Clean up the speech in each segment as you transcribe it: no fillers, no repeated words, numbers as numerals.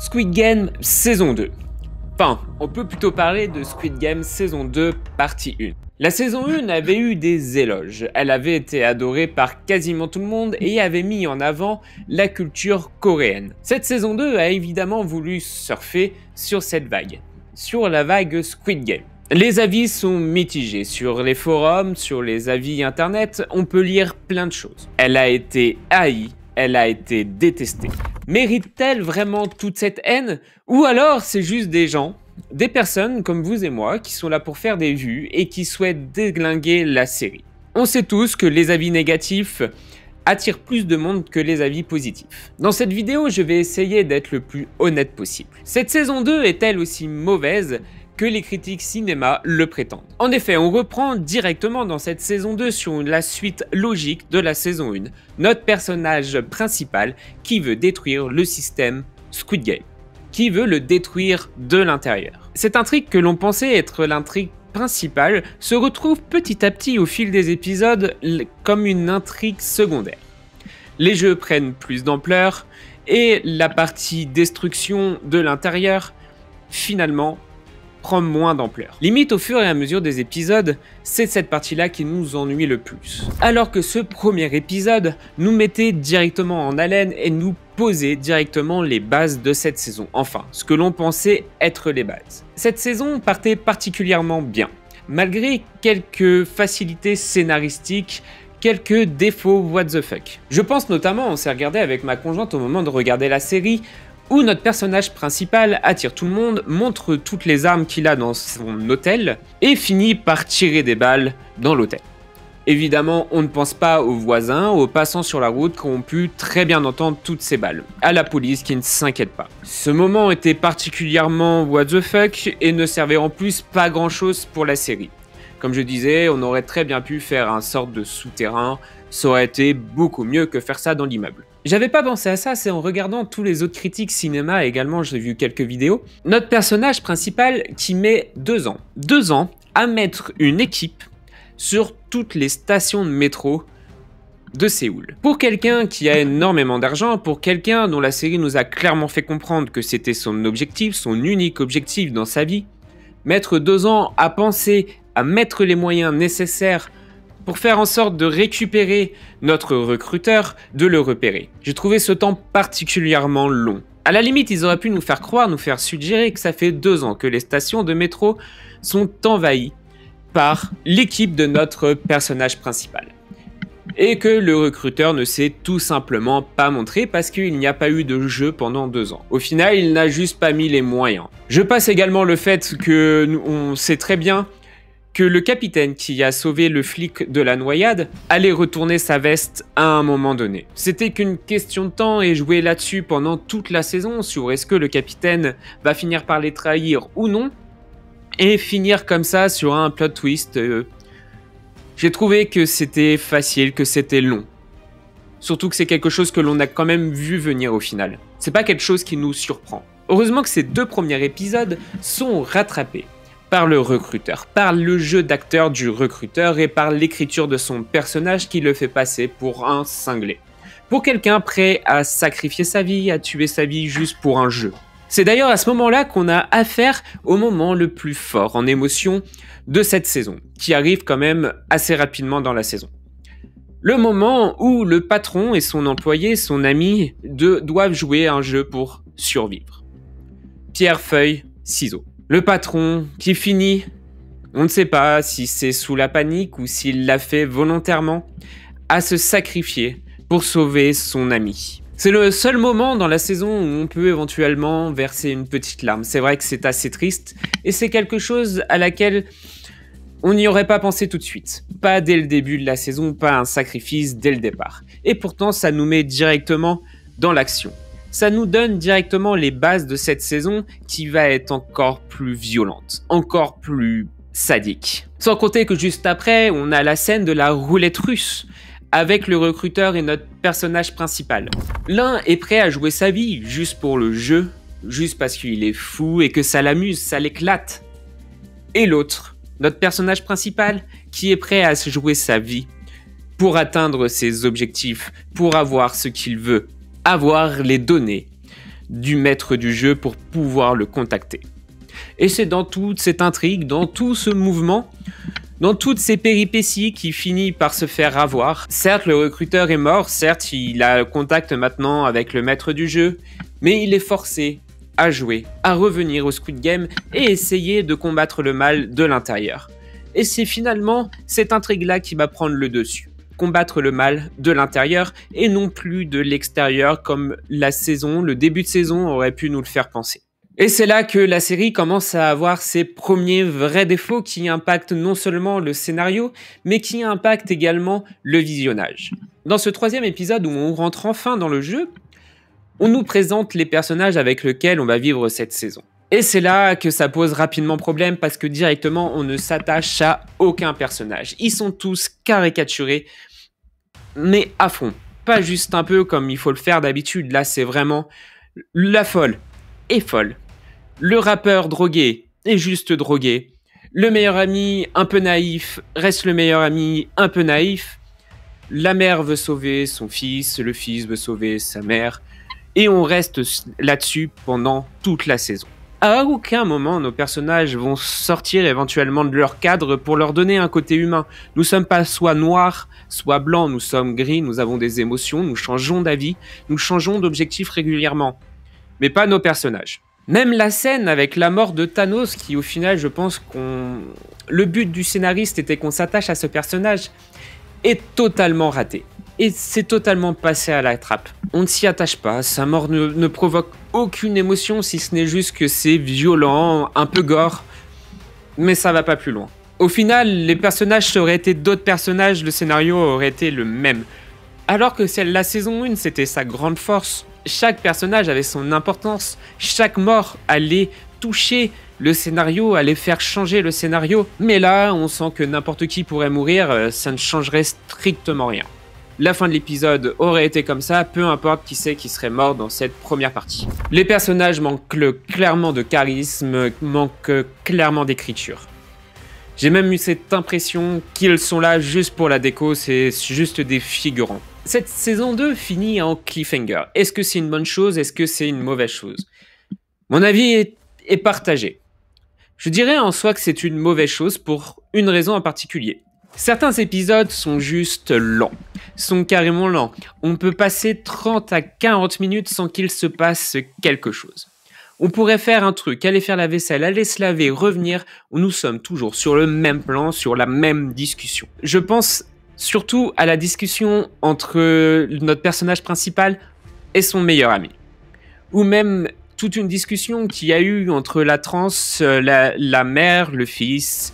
Squid Game saison 2. Enfin, on peut plutôt parler de Squid Game saison 2 partie 1. La saison 1 avait eu des éloges, elle avait été adorée par quasiment tout le monde et avait mis en avant la culture coréenne. Cette saison 2 a évidemment voulu surfer sur cette vague, sur la vague Squid Game. Les avis sont mitigés sur les forums, sur les avis internet, on peut lire plein de choses. Elle a été haïe, elle a été détestée. Mérite-t-elle vraiment toute cette haine? Ou alors c'est juste des gens, des personnes comme vous et moi qui sont là pour faire des vues et qui souhaitent déglinguer la série. On sait tous que les avis négatifs attirent plus de monde que les avis positifs. Dans cette vidéo, je vais essayer d'être le plus honnête possible. Cette saison 2 est-elle aussi mauvaise que les critiques cinéma le prétendent? En effet, on reprend directement dans cette saison 2 sur la suite logique de la saison 1. Notre personnage principal qui veut détruire le système Squid Game, qui veut le détruire de l'intérieur. Cette intrigue que l'on pensait être l'intrigue principale se retrouve petit à petit au fil des épisodes comme une intrigue secondaire. Les jeux prennent plus d'ampleur et la partie destruction de l'intérieur, finalement, prend moins d'ampleur. Limite, au fur et à mesure des épisodes, c'est cette partie-là qui nous ennuie le plus. Alors que ce premier épisode nous mettait directement en haleine et nous posait directement les bases de cette saison. Enfin, ce que l'on pensait être les bases. Cette saison partait particulièrement bien, malgré quelques facilités scénaristiques, quelques défauts what the fuck. Je pense notamment, on s'est regardé avec ma conjointe au moment de regarder la série, où notre personnage principal attire tout le monde, montre toutes les armes qu'il a dans son hôtel et finit par tirer des balles dans l'hôtel. Évidemment, on ne pense pas aux voisins, aux passants sur la route qui ont pu très bien entendre toutes ces balles, à la police qui ne s'inquiète pas. Ce moment était particulièrement what the fuck et ne servait en plus pas grand chose pour la série. Comme je disais, on aurait très bien pu faire un sorte de souterrain, ça aurait été beaucoup mieux que faire ça dans l'immeuble. J'avais pas pensé à ça, c'est en regardant tous les autres critiques cinéma également, j'ai vu quelques vidéos. Notre personnage principal qui met 2 ans. 2 ans à mettre une équipe sur toutes les stations de métro de Séoul. Pour quelqu'un qui a énormément d'argent, pour quelqu'un dont la série nous a clairement fait comprendre que c'était son objectif, son unique objectif dans sa vie, mettre 2 ans à penser à mettre les moyens nécessaires pour faire en sorte de récupérer notre recruteur, de le repérer. J'ai trouvé ce temps particulièrement long. À la limite, ils auraient pu nous faire croire, nous faire suggérer que ça fait 2 ans que les stations de métro sont envahies par l'équipe de notre personnage principal. Et que le recruteur ne s'est tout simplement pas montré parce qu'il n'y a pas eu de jeu pendant 2 ans. Au final, il n'a juste pas mis les moyens. Je passe également le fait que on sait très bien que le capitaine qui a sauvé le flic de la noyade allait retourner sa veste à un moment donné. C'était qu'une question de temps et jouer là-dessus pendant toute la saison sur est-ce que le capitaine va finir par les trahir ou non, et finir comme ça sur un plot twist. J'ai trouvé que c'était facile, que c'était long. Surtout que c'est quelque chose que l'on a quand même vu venir au final. C'est pas quelque chose qui nous surprend. Heureusement que ces 2 premiers épisodes sont rattrapés par le recruteur, par le jeu d'acteur du recruteur et par l'écriture de son personnage qui le fait passer pour un cinglé. Pour quelqu'un prêt à sacrifier sa vie, à tuer sa vie juste pour un jeu. C'est d'ailleurs à ce moment-là qu'on a affaire au moment le plus fort en émotion de cette saison, qui arrive quand même assez rapidement dans la saison. Le moment où le patron et son employé, son ami, doivent jouer un jeu pour survivre. Pierre, feuille, ciseaux. Le patron qui finit, on ne sait pas si c'est sous la panique ou s'il l'a fait volontairement, à se sacrifier pour sauver son ami. C'est le seul moment dans la saison où on peut éventuellement verser une petite larme. C'est vrai que c'est assez triste et c'est quelque chose à laquelle on n'y aurait pas pensé tout de suite. Pas dès le début de la saison, pas un sacrifice dès le départ. Et pourtant, ça nous met directement dans l'action. Ça nous donne directement les bases de cette saison qui va être encore plus violente, encore plus sadique. Sans compter que juste après, on a la scène de la roulette russe avec le recruteur et notre personnage principal. L'un est prêt à jouer sa vie juste pour le jeu, juste parce qu'il est fou et que ça l'amuse, ça l'éclate. Et l'autre, notre personnage principal, qui est prêt à se jouer sa vie pour atteindre ses objectifs, pour avoir ce qu'il veut, avoir les données du maître du jeu pour pouvoir le contacter. Et c'est dans toute cette intrigue, dans tout ce mouvement, dans toutes ces péripéties qui finit par se faire avoir. Certes, le recruteur est mort, certes, il a contact maintenant avec le maître du jeu, mais il est forcé à jouer, à revenir au Squid Game et essayer de combattre le mal de l'intérieur. Et c'est finalement cette intrigue-là qui va prendre le dessus. Combattre le mal de l'intérieur et non plus de l'extérieur comme le début de saison aurait pu nous le faire penser. Et c'est là que la série commence à avoir ses premiers vrais défauts qui impactent non seulement le scénario, mais qui impactent également le visionnage. Dans ce 3e épisode où on rentre enfin dans le jeu, on nous présente les personnages avec lesquels on va vivre cette saison. Et c'est là que ça pose rapidement problème parce que directement on ne s'attache à aucun personnage. Ils sont tous caricaturés, mais à fond. Pas juste un peu comme il faut le faire d'habitude. Là c'est vraiment la folle est folle. Le rappeur drogué est juste drogué. Le meilleur ami un peu naïf reste le meilleur ami un peu naïf. La mère veut sauver son fils, le fils veut sauver sa mère. Et on reste là-dessus pendant toute la saison. À aucun moment, nos personnages vont sortir éventuellement de leur cadre pour leur donner un côté humain. Nous sommes pas soit noirs, soit blancs, nous sommes gris, nous avons des émotions, nous changeons d'avis, nous changeons d'objectif régulièrement. Mais pas nos personnages. Même la scène avec la mort de Thanos, qui au final, je pense le but du scénariste était qu'on s'attache à ce personnage, est totalement raté. Et c'est totalement passé à la trappe. On ne s'y attache pas, sa mort ne provoque aucune émotion, si ce n'est juste que c'est violent, un peu gore, mais ça va pas plus loin. Au final, les personnages auraient été d'autres personnages, le scénario aurait été le même. Alors que la saison 1, c'était sa grande force. Chaque personnage avait son importance, chaque mort allait toucher le scénario, allait faire changer le scénario. Mais là, on sent que n'importe qui pourrait mourir, ça ne changerait strictement rien. La fin de l'épisode aurait été comme ça, peu importe qui c'est qui serait mort dans cette première partie. Les personnages manquent clairement de charisme, manquent clairement d'écriture. J'ai même eu cette impression qu'ils sont là juste pour la déco, c'est juste des figurants. Cette saison 2 finit en cliffhanger. Est-ce que c'est une bonne chose? Est-ce que c'est une mauvaise chose? Mon avis est partagé. Je dirais en soi que c'est une mauvaise chose pour une raison en particulier. Certains épisodes sont juste lents, sont carrément lents. On peut passer 30 à 40 minutes sans qu'il se passe quelque chose. On pourrait faire un truc, aller faire la vaisselle, aller se laver, revenir, où nous sommes toujours sur le même plan, sur la même discussion. Je pense surtout à la discussion entre notre personnage principal et son meilleur ami. Ou même toute une discussion qu'il y a eu entre la trans, la mère, le fils,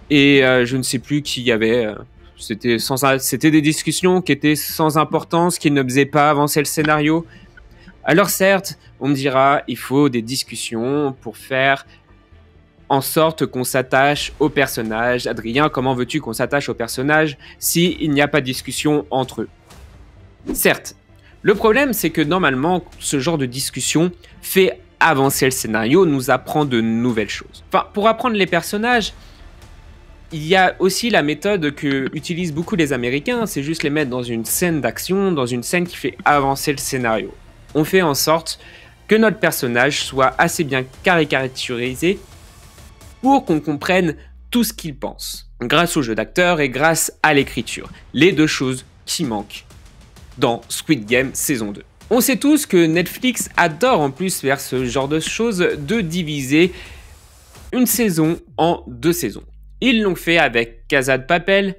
et je ne sais plus qui y avait. C'était des discussions qui étaient sans importance, qui ne faisaient pas avancer le scénario. Alors certes, on me dira, il faut des discussions pour faire en sorte qu'on s'attache au personnage. Adrien, comment veux-tu qu'on s'attache au personnage s'il n'y a pas de discussion entre eux? Certes, le problème c'est que normalement, ce genre de discussion fait avancer le scénario, nous apprend de nouvelles choses. Enfin, pour apprendre les personnages, il y a aussi la méthode que utilisent beaucoup les Américains, c'est juste les mettre dans une scène d'action, dans une scène qui fait avancer le scénario. On fait en sorte que notre personnage soit assez bien caricaturisé pour qu'on comprenne tout ce qu'il pense, grâce au jeu d'acteur et grâce à l'écriture. Les deux choses qui manquent dans Squid Game saison 2. On sait tous que Netflix adore en plus faire ce genre de choses, de diviser une saison en 2 saisons. Ils l'ont fait avec Casa de Papel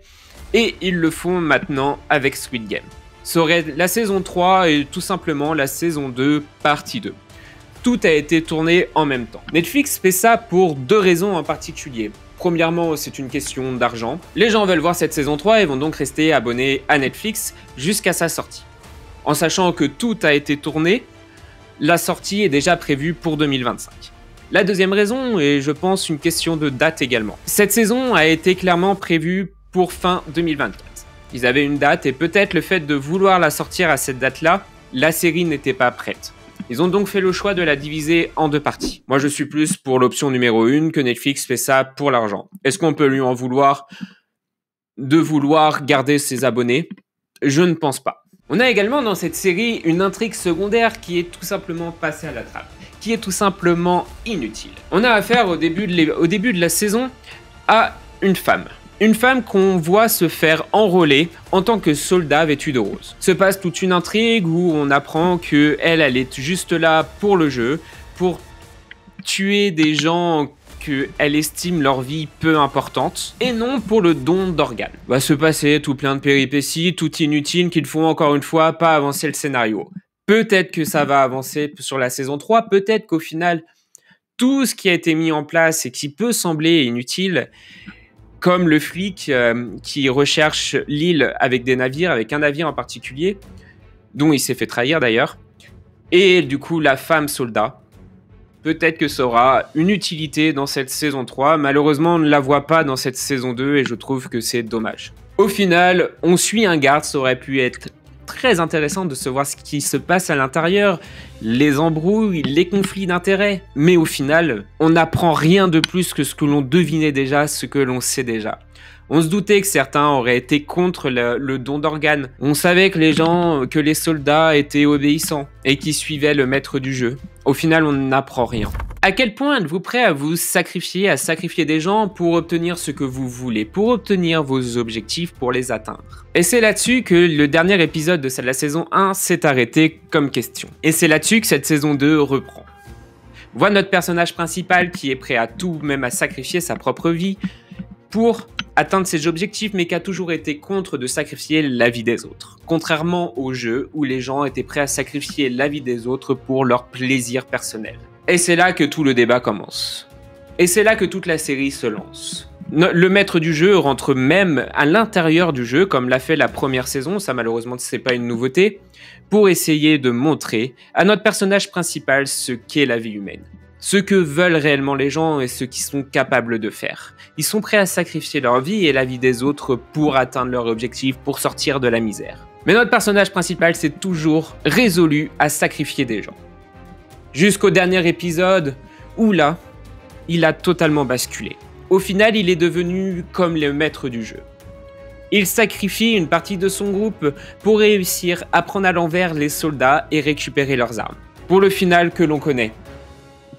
et ils le font maintenant avec Squid Game. Ça aurait la saison 3 et tout simplement la saison 2 partie 2. Tout a été tourné en même temps. Netflix fait ça pour 2 raisons en particulier. Premièrement, c'est une question d'argent. Les gens veulent voir cette saison 3 et vont donc rester abonnés à Netflix jusqu'à sa sortie. En sachant que tout a été tourné, la sortie est déjà prévue pour 2025. La deuxième raison est, je pense, une question de date également. Cette saison a été clairement prévue pour fin 2024. Ils avaient une date et peut-être le fait de vouloir la sortir à cette date-là, la série n'était pas prête. Ils ont donc fait le choix de la diviser en 2 parties. Moi, je suis plus pour l'option numéro 1 que Netflix fait ça pour l'argent. Est-ce qu'on peut lui en vouloir de vouloir garder ses abonnés? Je ne pense pas. On a également dans cette série une intrigue secondaire qui est tout simplement passée à la trappe, qui est tout simplement inutile. On a affaire au début de la saison à une femme. Une femme qu'on voit se faire enrôler en tant que soldat vêtu de rose. Se passe toute une intrigue où on apprend qu'elle est juste là pour le jeu, pour tuer des gens qu'elle estime leur vie peu importante, et non pour le don d'organes. Va se passer tout plein de péripéties, tout inutiles, qui ne font encore une fois pas avancer le scénario. Peut-être que ça va avancer sur la saison 3, peut-être qu'au final, tout ce qui a été mis en place et qui peut sembler inutile, comme le flic qui recherche l'île avec des navires, avec un navire en particulier, dont il s'est fait trahir d'ailleurs, et du coup la femme soldat. Peut-être que ça aura une utilité dans cette saison 3, malheureusement on ne la voit pas dans cette saison 2 et je trouve que c'est dommage. Au final, on suit un garde, ça aurait pu être très intéressant de se voir ce qui se passe à l'intérieur, les embrouilles, les conflits d'intérêts. Mais au final, on n'apprend rien de plus que ce que l'on devinait déjà, ce que l'on sait déjà. On se doutait que certains auraient été contre le don d'organes. On savait que les soldats étaient obéissants et qui suivaient le maître du jeu. Au final, on n'apprend rien. À quel point êtes-vous prêt à vous sacrifier, à sacrifier des gens pour obtenir ce que vous voulez, pour obtenir vos objectifs, pour les atteindre? Et c'est là-dessus que le dernier épisode de la saison 1 s'est arrêté comme question. Et c'est là-dessus que cette saison 2 reprend. On voit notre personnage principal qui est prêt à tout, même à sacrifier sa propre vie, pour atteindre ses objectifs, mais qui a toujours été contre de sacrifier la vie des autres. Contrairement au jeu où les gens étaient prêts à sacrifier la vie des autres pour leur plaisir personnel. Et c'est là que tout le débat commence. Et c'est là que toute la série se lance. Le maître du jeu rentre même à l'intérieur du jeu, comme l'a fait la première saison, ça malheureusement c'est pas une nouveauté, pour essayer de montrer à notre personnage principal ce qu'est la vie humaine. Ce que veulent réellement les gens et ce qu'ils sont capables de faire. Ils sont prêts à sacrifier leur vie et la vie des autres pour atteindre leur objectif, pour sortir de la misère. Mais notre personnage principal s'est toujours résolu à sacrifier des gens. Jusqu'au dernier épisode où là, il a totalement basculé. Au final, il est devenu comme le maître du jeu. Il sacrifie une partie de son groupe pour réussir à prendre à l'envers les soldats et récupérer leurs armes. Pour le final que l'on connaît.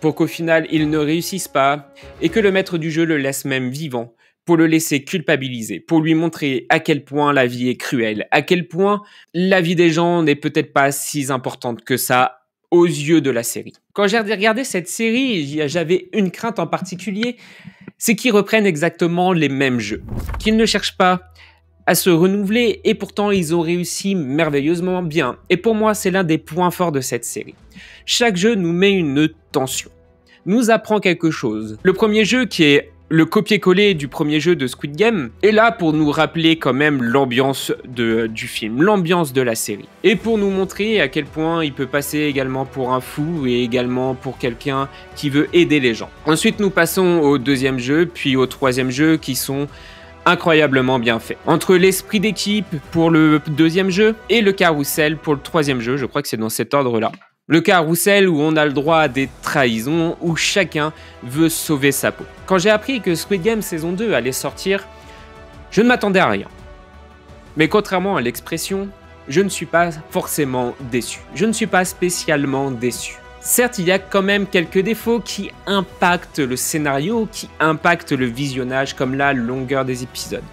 Pour qu'au final, ils ne réussissent pas et que le maître du jeu le laisse même vivant pour le laisser culpabiliser, pour lui montrer à quel point la vie est cruelle, à quel point la vie des gens n'est peut-être pas si importante que ça aux yeux de la série. Quand j'ai regardé cette série, j'avais une crainte en particulier, c'est qu'ils reprennent exactement les mêmes jeux, qu'ils ne cherchent pas à se renouveler et pourtant ils ont réussi merveilleusement bien. Et pour moi, c'est l'un des points forts de cette série. Chaque jeu nous met une tension, nous apprend quelque chose. Le premier jeu qui est le copier-coller du premier jeu de Squid Game est là pour nous rappeler quand même l'ambiance du film, l'ambiance de la série. Et pour nous montrer à quel point il peut passer également pour un fou et également pour quelqu'un qui veut aider les gens. Ensuite, nous passons au deuxième jeu, puis au troisième jeu qui sont incroyablement bien faits. Entre l'esprit d'équipe pour le deuxième jeu et le carrousel pour le troisième jeu, je crois que c'est dans cet ordre-là. Le carrousel où on a le droit à des trahisons, où chacun veut sauver sa peau. Quand j'ai appris que Squid Game saison 2 allait sortir, je ne m'attendais à rien. Mais contrairement à l'expression, je ne suis pas forcément déçu. Je ne suis pas spécialement déçu. Certes, il y a quand même quelques défauts qui impactent le scénario, qui impactent le visionnage, comme la longueur des épisodes.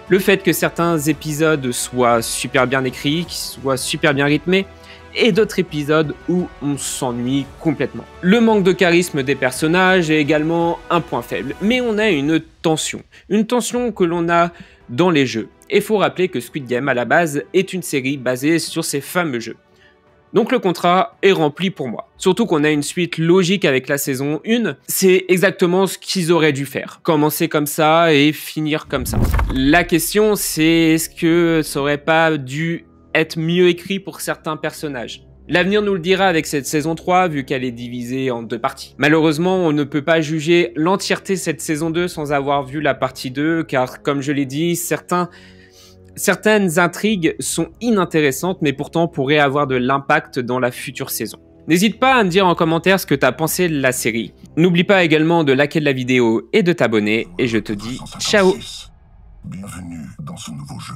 Le fait que certains épisodes soient super bien écrits, qu'ils soient super bien rythmés, et d'autres épisodes où on s'ennuie complètement. Le manque de charisme des personnages est également un point faible, mais on a une tension que l'on a dans les jeux. Et il faut rappeler que Squid Game à la base est une série basée sur ces fameux jeux. Donc le contrat est rempli pour moi. Surtout qu'on a une suite logique avec la saison 1, c'est exactement ce qu'ils auraient dû faire. Commencer comme ça et finir comme ça. La question c'est est-ce que ça aurait pas dû être mieux écrit pour certains personnages. L'avenir nous le dira avec cette saison 3 vu qu'elle est divisée en deux parties. Malheureusement, on ne peut pas juger l'entièreté de cette saison 2 sans avoir vu la partie 2 car comme je l'ai dit, certaines intrigues sont inintéressantes mais pourtant pourraient avoir de l'impact dans la future saison. N'hésite pas à me dire en commentaire ce que tu as pensé de la série. N'oublie pas également de liker la vidéo et de t'abonner et je te dis ciao. Bienvenue dans ce nouveau jeu.